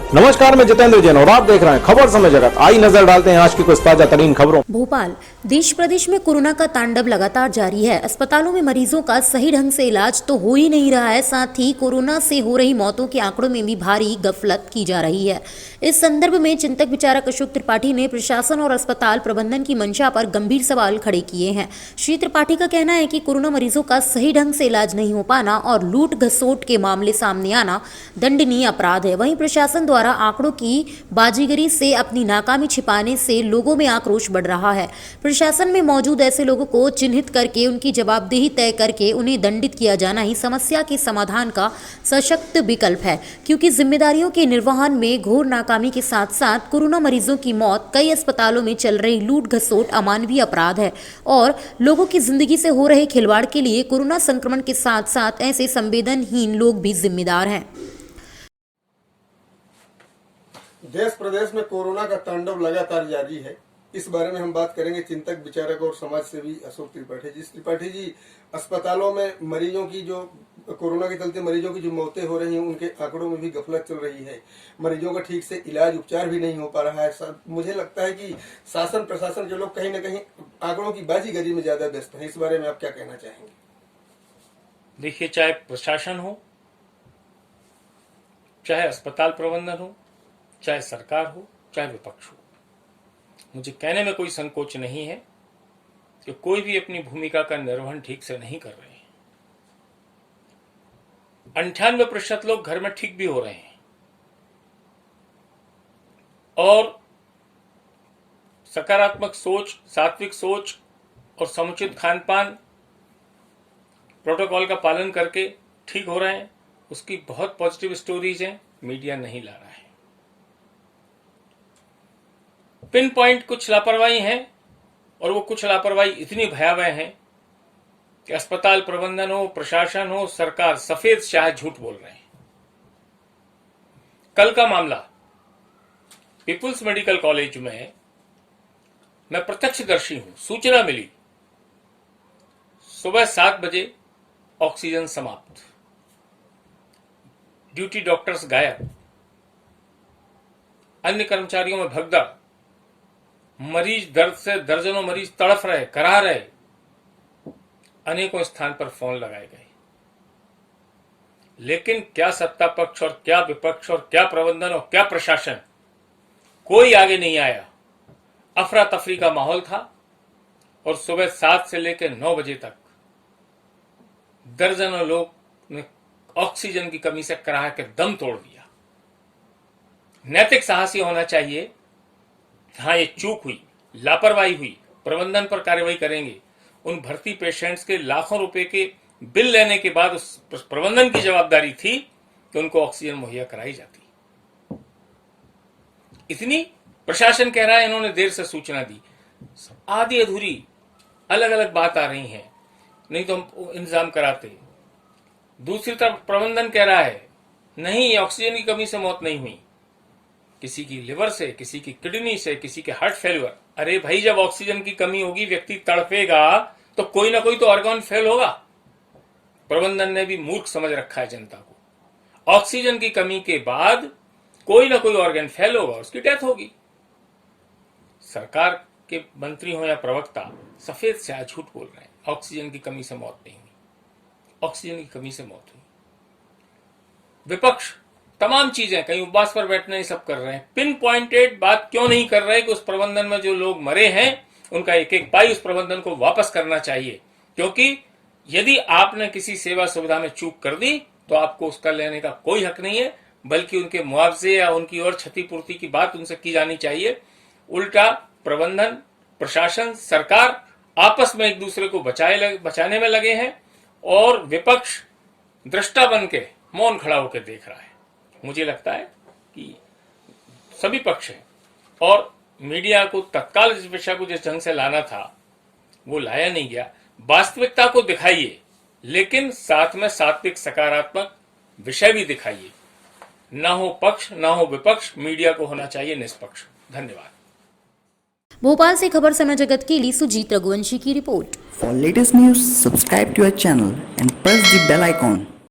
नमस्कार, मैं जितेंद्र जैन और आप देख रहे हैं खबर समय जगत। आई नजर डालते हैं आज की कुछ ताजा तरीन खबरों। भोपाल देश प्रदेश में कोरोना का तांडव लगातार जारी है। अस्पतालों में मरीजों का सही ढंग से इलाज तो हो ही नहीं रहा है, साथ ही कोरोना से हो रही मौतों के आंकड़ों में भी भारी गफलत की जा रही है। इस संदर्भ में चिंतक विचारक अशोक त्रिपाठी ने प्रशासन और अस्पताल प्रबंधन की मंशा पर गंभीर सवाल खड़े किए हैं। श्री त्रिपाठी का कहना है कि कोरोना मरीजों का सही ढंग से इलाज नहीं हो पाना और लूट घसोट के मामले सामने आना दंडनीय अपराध है। वहीं प्रशासन द्वारा आंकड़ों की बाजीगरी से अपनी नाकामी छिपाने से लोगों में आक्रोश बढ़ रहा है। प्रशासन में मौजूद ऐसे लोगों को चिन्हित करके उनकी जवाबदेही तय करके उन्हें दंडित किया जाना ही समस्या के समाधान का सशक्त विकल्प है, क्योंकि जिम्मेदारियों के निर्वहन में घोर नाकामी के साथ साथ कोरोना मरीजों की मौत, कई अस्पतालों में चल रही लूट घसोट अमानवीय अपराध है और लोगों की जिंदगी से हो रहे खिलवाड़ के लिए कोरोना संक्रमण के साथ साथ ऐसे संवेदनहीन लोग भी जिम्मेदार हैं। देश प्रदेश में कोरोना का तांडव लगातार जारी है। इस बारे में हम बात करेंगे चिंतक विचारक और समाज सेवी अशोक त्रिपाठी जी। त्रिपाठी जी, अस्पतालों में मरीजों की जो कोरोना के चलते मरीजों की जो मौतें हो रही हैं, उनके आंकड़ों में भी गफलत चल रही है। मरीजों का ठीक से इलाज उपचार भी नहीं हो पा रहा है। मुझे लगता है कि शासन प्रशासन के लोग कहीं न कहीं आंकड़ों की बाजीगरी में ज्यादा व्यस्त हैं। इस बारे में आप क्या कहना चाहेंगे? देखिए, चाहे प्रशासन हो, चाहे अस्पताल प्रबंधन हो, चाहे सरकार हो, चाहे विपक्ष हो, मुझे कहने में कोई संकोच नहीं है कि कोई भी अपनी भूमिका का निर्वहन ठीक से नहीं कर रहे हैं। 98% लोग घर में ठीक भी हो रहे हैं और सकारात्मक सोच, सात्विक सोच और समुचित खान पान, प्रोटोकॉल का पालन करके ठीक हो रहे हैं। उसकी बहुत पॉजिटिव स्टोरीज हैं, मीडिया नहीं ला रहा है। पिन पॉइंट कुछ लापरवाही है और वो कुछ लापरवाही इतनी भयावह है कि अस्पताल प्रबंधन हो, प्रशासन हो, सरकार सफेद शाह झूठ बोल रहे हैं। कल का मामला पीपुल्स मेडिकल कॉलेज में मैं प्रत्यक्षदर्शी हूं। सूचना मिली सुबह 7 बजे ऑक्सीजन समाप्त, ड्यूटी डॉक्टर्स गायब, अन्य कर्मचारियों में भगदड़, मरीज दर्द से दर्जनों मरीज तड़फ रहे, करा रहे। अनेकों स्थान पर फोन लगाए गए, लेकिन क्या सत्ता पक्ष और क्या विपक्ष और क्या प्रबंधन और क्या प्रशासन, कोई आगे नहीं आया। अफरा तफरी का माहौल था और सुबह 7 से लेकर 9 बजे तक दर्जनों लोग ने ऑक्सीजन की कमी से कराह के दम तोड़ दिया। नैतिक साहसी होना चाहिए। हाँ, ये चूक हुई, लापरवाही हुई, प्रबंधन पर कार्रवाई करेंगे। उन भर्ती पेशेंट्स के लाखों रुपए के बिल लेने के बाद उस प्रबंधन की जवाबदारी थी कि उनको ऑक्सीजन मुहैया कराई जाती। इतनी प्रशासन कह रहा है इन्होंने देर से सूचना दी। आधी अधूरी अलग अलग बात आ रही है, नहीं तो हम इंतजाम कराते। दूसरी तरफ प्रबंधन कह रहा है नहीं, ऑक्सीजन की कमी से मौत नहीं हुई, किसी की लिवर से, किसी की किडनी से, किसी के हार्ट फेल्यूर। अरे भाई, जब ऑक्सीजन की कमी होगी, व्यक्ति तड़पेगा तो कोई ना कोई तो ऑर्गन फेल होगा। प्रबंधन ने भी मूर्ख समझ रखा है जनता को। ऑक्सीजन की कमी के बाद कोई ना कोई ऑर्गन फेल होगा, उसकी डेथ होगी। सरकार के मंत्री हो या प्रवक्ता सफेद स्याह झूठ बोल रहे हैं। ऑक्सीजन की कमी से मौत नहीं हुई, ऑक्सीजन की कमी से मौत हुई। विपक्ष तमाम चीजें, कहीं उपवास पर बैठने ये सब कर रहे हैं। पिन पॉइंटेड बात क्यों नहीं कर रहे कि उस प्रबंधन में जो लोग मरे हैं उनका एक एक पाई उस प्रबंधन को वापस करना चाहिए, क्योंकि यदि आपने किसी सेवा सुविधा में चूक कर दी तो आपको उसका लेने का कोई हक नहीं है, बल्कि उनके मुआवजे या उनकी और क्षतिपूर्ति की बात उनसे की जानी चाहिए। उल्टा प्रबंधन, प्रशासन, सरकार आपस में एक दूसरे को बचाने में लगे हैं और विपक्ष दृष्टा बन के मौन खड़ा होकर देख रहा है। मुझे लगता है कि सभी पक्ष हैं और मीडिया को तत्काल इस विषय को जिस ढंग से लाना था वो लाया नहीं गया। वास्तविकता को दिखाइए, लेकिन साथ में सात्विक सकारात्मक विषय भी दिखाइए। ना हो पक्ष, ना हो विपक्ष, मीडिया को होना चाहिए निष्पक्ष। धन्यवाद। भोपाल से खबर समय जगत के लिए सुजीत रघुवंशी की report. For latest news, subscribe to our channel and press the bell icon.